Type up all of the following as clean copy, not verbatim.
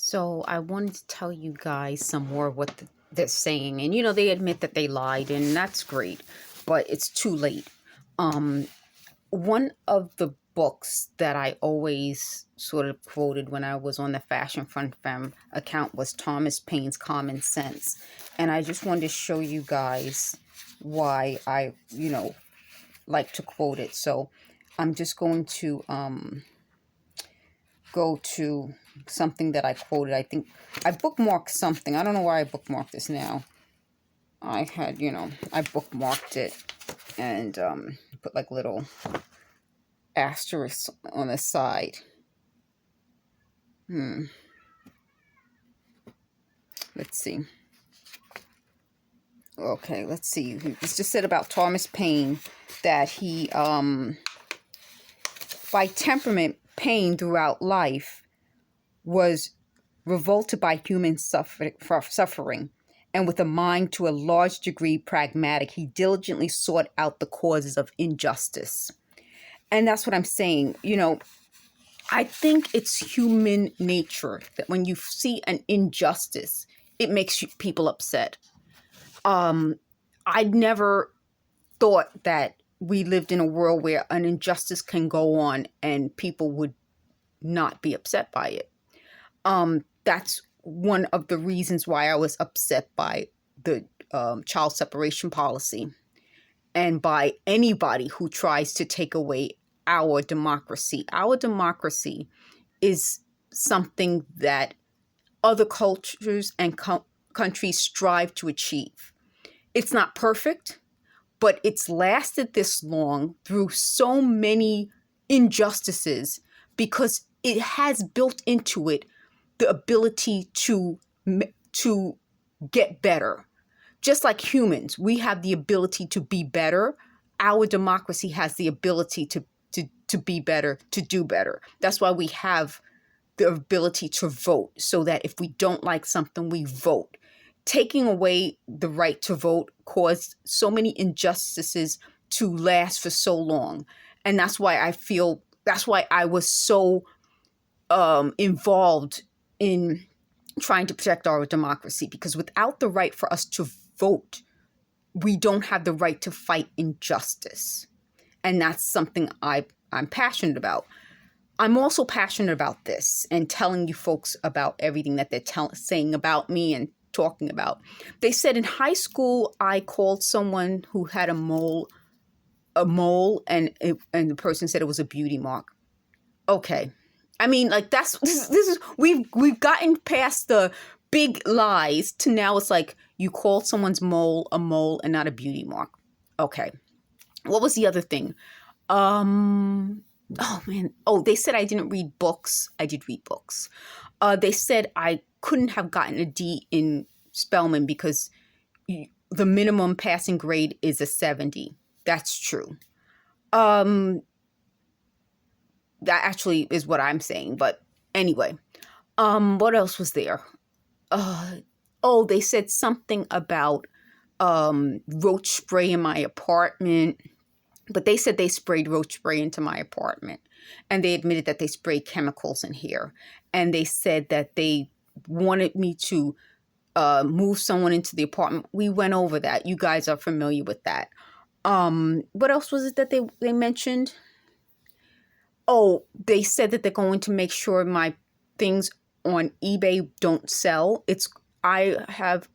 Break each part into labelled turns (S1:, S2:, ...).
S1: So I wanted to tell you guys some more of what they're saying. And, they admit that they lied, and that's great, but it's too late. One of the books that I always sort of quoted when I was on the Fashion Fun Femme account was Thomas Paine's Common Sense. And I just wanted to show you guys why I, like to quote it. So I'm just going to go to something that I quoted. I think I bookmarked something. I don't know why I bookmarked this now. I had, I bookmarked it and put like little asterisks on the side. Let's see. Okay, let's see. It's just said about Thomas Paine that he, by temperament, Paine throughout life was revolted by human suffering, and with a mind to a large degree pragmatic, he diligently sought out the causes of injustice. And that's what I'm saying. I think it's human nature that when you see an injustice, it makes people upset. I'd never thought that we lived in a world where an injustice can go on and people would not be upset by it. That's one of the reasons why I was upset by the child separation policy and by anybody who tries to take away our democracy. Our democracy is something that other cultures and countries strive to achieve. It's not perfect, but it's lasted this long through so many injustices because it has built into it the ability to get better. Just like humans, we have the ability to be better. Our democracy has the ability to be better, to do better. That's why we have the ability to vote, so that if we don't like something, we vote. Taking away the right to vote caused so many injustices to last for so long. And that's why I was so involved in trying to protect our democracy, because without the right for us to vote, we don't have the right to fight injustice. And that's something I'm passionate about. I'm also passionate about this and telling you folks about everything that they're saying about me and talking about. They said in high school, I called someone who had a mole, and the person said it was a beauty mark. Okay. I mean, like this is we've gotten past the big lies to now it's like you called someone's mole a mole and not a beauty mark. Okay. What was the other thing? Oh man. Oh, they said I didn't read books. I did read books. They said I couldn't have gotten a D in Spelman because the minimum passing grade is a 70. That's true. That actually is what I'm saying. But anyway, what else was there? They said something about roach spray in my apartment. But they said they sprayed roach spray into my apartment. And they admitted that they sprayed chemicals in here. And they said that they wanted me to move someone into the apartment. We went over that. You guys are familiar with that. What else was it that they mentioned? Oh, they said that they're going to make sure my things on eBay don't sell. I have,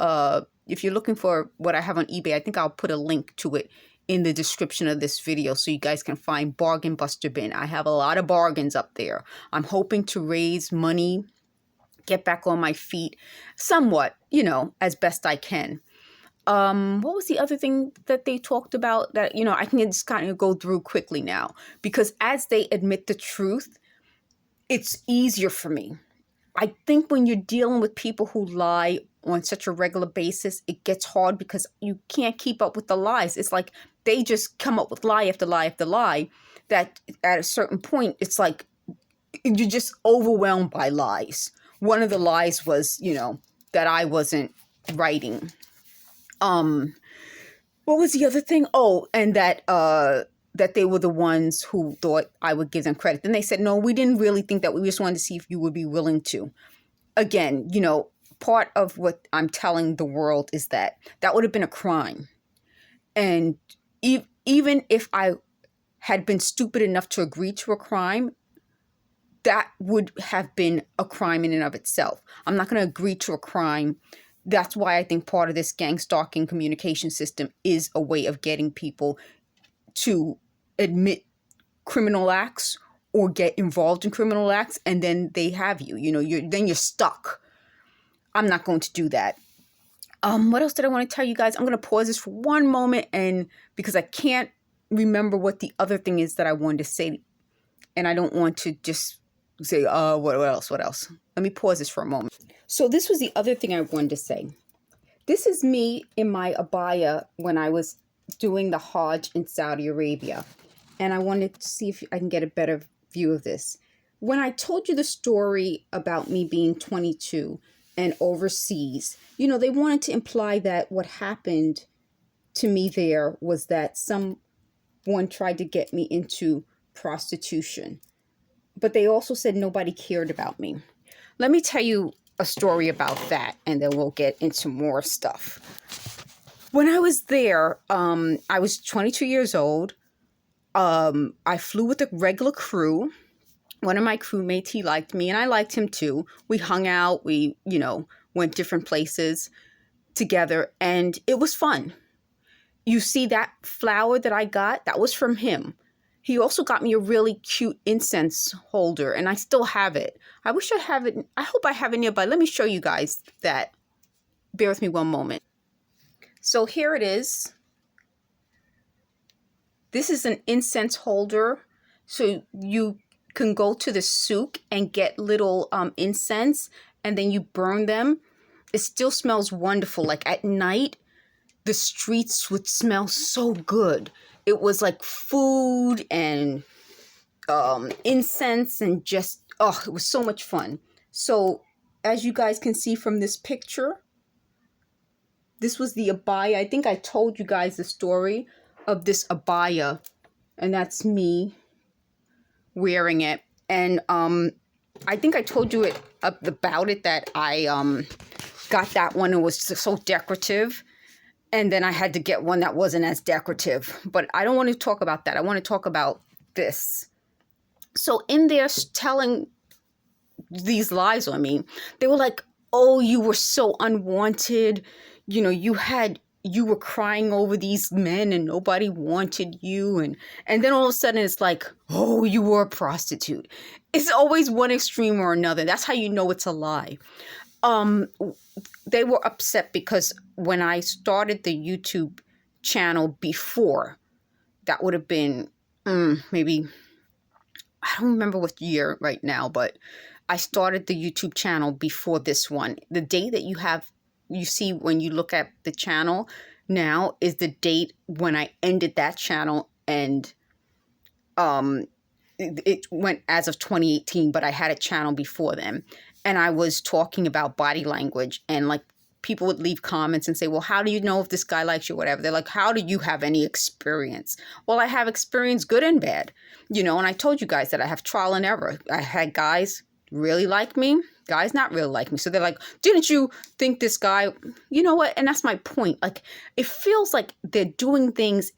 S1: if you're looking for what I have on eBay, I think I'll put a link to it in the description of this video so you guys can find BargainBusterBin. I have a lot of bargains up there. I'm hoping to raise money, get back on my feet somewhat, as best I can. What was the other thing that they talked about that, I can just kind of go through quickly now, because as they admit the truth, it's easier for me. I think when you're dealing with people who lie on such a regular basis, it gets hard because you can't keep up with the lies. It's like they just come up with lie after lie after lie that at a certain point, it's like you're just overwhelmed by lies. One of the lies was, that I wasn't writing. What was the other thing? Oh, and that they were the ones who thought I would give them credit. Then they said, no, we didn't really think that. We just wanted to see if you would be willing to. again, you know, part of what I'm telling the world is that that would have been a crime. And even if I had been stupid enough to agree to a crime, that would have been a crime in and of itself. I'm not going to agree to a crime. That's why I think part of this gang stalking communication system is a way of getting people to admit criminal acts or get involved in criminal acts, and then they have you. You know, you're stuck. I'm not going to do that. What else did I want to tell you guys? I'm going to pause this for one moment, and because I can't remember what the other thing is that I wanted to say, and I don't want to just say, what else? Let me pause this for a moment. So this was the other thing I wanted to say. This is me in my abaya when I was doing the Hajj in Saudi Arabia. And I wanted to see if I can get a better view of this. When I told you the story about me being 22 and overseas, you know, they wanted to imply that what happened to me there was that someone tried to get me into prostitution. But they also said nobody cared about me. Let me tell you a story about that, and then we'll get into more stuff. When I was there, I was 22 years old. I flew with a regular crew. One of my crewmates, he liked me and I liked him too. We hung out, we, you know, went different places together, and it was fun. You see that flower that I got? That was from him. He also got me a really cute incense holder, and I still have it. I wish I have it. I hope I have it nearby. Let me show you guys that. Bear with me one moment. So here it is. This is an incense holder. So you can go to the souk and get little incense, and then you burn them. It still smells wonderful. Like at night, the streets would smell so good. It was like food and incense and just, oh, it was so much fun. So as you guys can see from this picture, this was the abaya. I think I told you guys the story of this abaya, and that's me wearing it. And I think I told you about it that I got that one. It was so decorative. And then I had to get one that wasn't as decorative. But I don't want to talk about that. I want to talk about this. So in there telling these lies on me, they were like, oh, you were so unwanted. You know, you were crying over these men and nobody wanted you. And then all of a sudden it's like, oh, you were a prostitute. It's always one extreme or another. That's how you know it's a lie. They were upset because when I started the YouTube channel before, that would have been maybe, I don't remember what year right now, but I started the YouTube channel before this one. The date that you see when you look at the channel now is the date when I ended that channel, and it went as of 2018, but I had a channel before then. And I was talking about body language, and like people would leave comments and say, well, how do you know if this guy likes you, whatever? They're like, how do you have any experience? Well, I have experience, good and bad, you know, and I told you guys that I have trial and error. I had guys really like me, guys not really like me. So they're like, didn't you think this guy, you know what? And that's my point. Like, it feels like they're doing things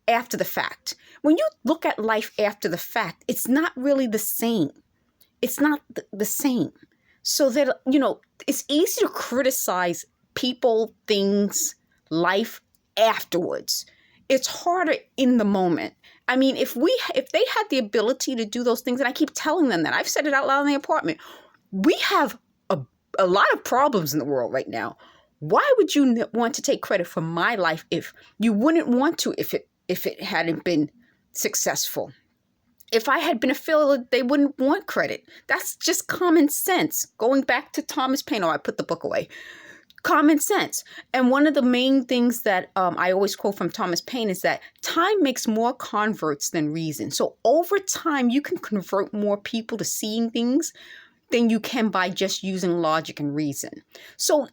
S1: after the fact. When you look at life after the fact, it's not really the same. It's not the same. So that, you know, it's easy to criticize people, things, life afterwards. It's harder in the moment. I mean, if they had the ability to do those things, and I keep telling them that, I've said it out loud in the apartment, we have a lot of problems in the world right now. Why would you want to take credit for my life if you wouldn't want to, if it hadn't been successful? If I had been a failure, they wouldn't want credit. That's just common sense. Going back to Thomas Paine, I put the book away. Common sense. And one of the main things that I always quote from Thomas Paine is that time makes more converts than reason. So over time, you can convert more people to seeing things than you can by just using logic and reason. So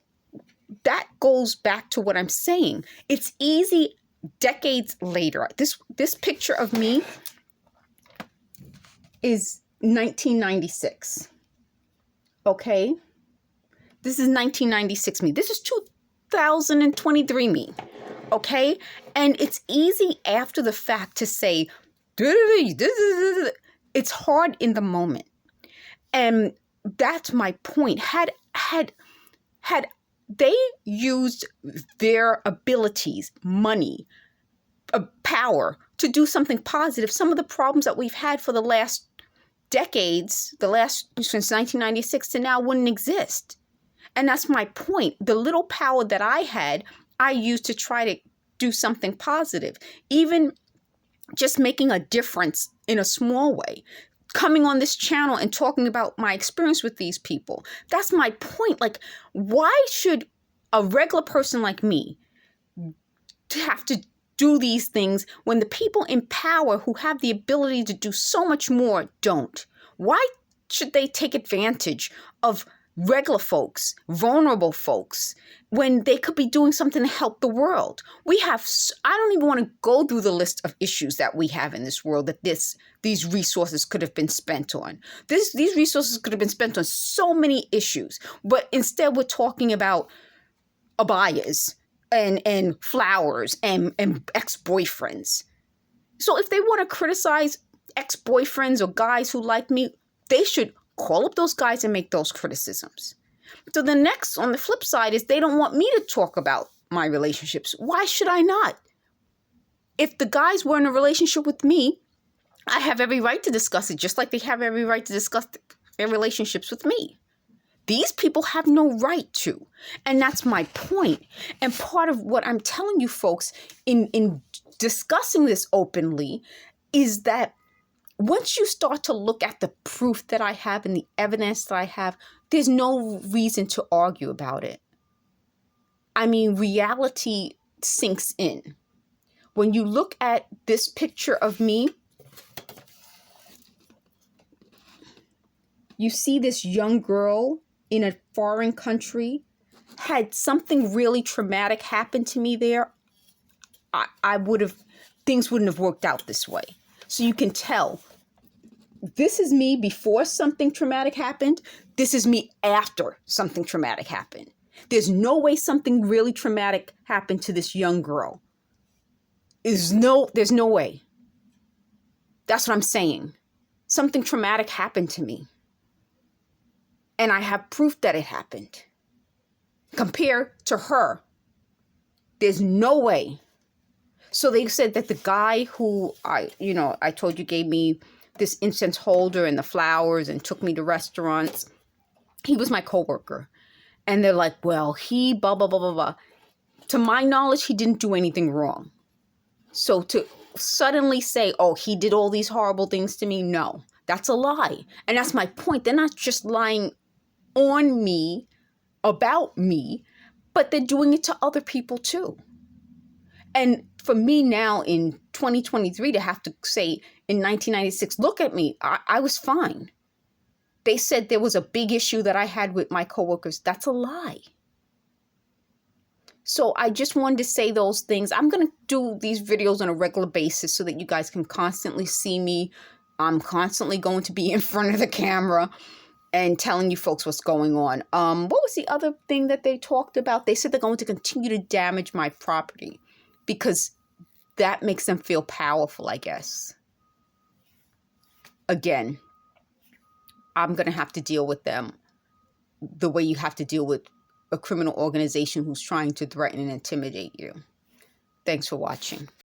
S1: that goes back to what I'm saying. It's easy decades later. This picture of me is 1996. Okay? This is 1996 me. This is 2023 me. Okay? And it's easy after the fact to say, it's hard in the moment. And that's my point. Had they used their abilities, money, power to do something positive, some of the problems that we've had for the last decades, since 1996 to now, wouldn't exist. And that's my point. The little power that I had, I used to try to do something positive. Even just making a difference in a small way. Coming on this channel and talking about my experience with these people. That's my point. Like, why should a regular person like me have to do these things when the people in power who have the ability to do so much more don't? Why should they take advantage of regular folks, vulnerable folks, when they could be doing something to help the world? I don't even want to go through the list of issues that we have in this world that these resources could have been spent on. These resources could have been spent on so many issues, but instead we're talking about abayas and flowers and ex-boyfriends. So if they want to criticize ex-boyfriends or guys who like me, they should call up those guys and make those criticisms. So the next, on the flip side, is they don't want me to talk about my relationships. Why should I not? If the guys were in a relationship with me, I have every right to discuss it, just like they have every right to discuss their relationships with me. These people have no right to. And that's my point. And part of what I'm telling you folks in discussing this openly is that once you start to look at the proof that I have and the evidence that I have, there's no reason to argue about it. I mean, reality sinks in. When you look at this picture of me, you see this young girl in a foreign country. Had something really traumatic happen to me there, things wouldn't have worked out this way. So you can tell, this is me before something traumatic happened. This is me after something traumatic happened. There's no way something really traumatic happened to this young girl. There's no way. That's what I'm saying. Something traumatic happened to me. And I have proof that it happened. Compared to her, there's no way. So they said that the guy who I told you gave me this incense holder and the flowers and took me to restaurants, he was my coworker. And they're like, well, he blah, blah, blah, blah, blah. To my knowledge, he didn't do anything wrong. So to suddenly say, oh, he did all these horrible things to me, no, that's a lie. And that's my point. They're not just lying on me, about me, but they're doing it to other people too. And for me now in 2023 to have to say in 1996, look at me, I was fine. They said there was a big issue that I had with my coworkers. That's a lie. So I just wanted to say those things. I'm going to do these videos on a regular basis so that you guys can constantly see me. I'm constantly going to be in front of the camera and telling you folks what's going on. What was the other thing that they talked about? They said they're going to continue to damage my property because that makes them feel powerful, I guess. Again, I'm going to have to deal with them the way you have to deal with a criminal organization who's trying to threaten and intimidate you. Thanks for watching.